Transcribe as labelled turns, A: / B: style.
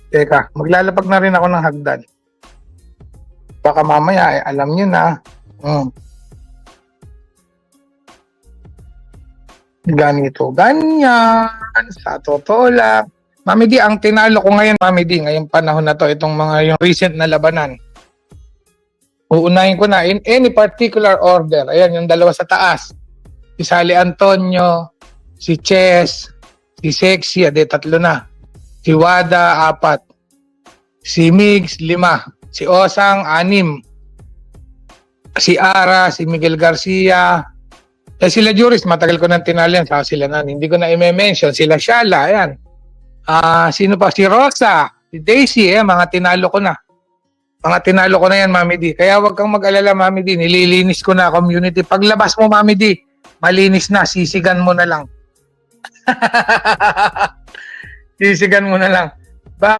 A: Teka, maglalapag na rin ako ng hagdan. Baka mamaya, alam nyo na. Ganito, ganyan. Sa totoo lang. Mami D, ang tinalo ko ngayon, Mami D, ngayong panahon na to, itong mga yung recent na labanan. Uunahin ko na, in any particular order. Ayan, yung dalawa sa taas. Si Sally Antonio, si Chess, si Sexy, tatlo na. Si Wada, 4. Si Migs, 5. Si Osang, 6. Si Ara, si Miguel Garcia. Sila Juris, matagal ko nang tinalo yan. Sila na, hindi ko na i-mention. Sila Shala, ayan. Sino pa? Si Rosa, si Daisy, mga tinalo ko na. Mga tinalo ko na yan, Mami D. Kaya wag kang mag-alala, Mami D. Nililinis ko na community. Paglabas mo, Mami D, malinis na. Sisigan mo na lang. Sisigan mo na lang.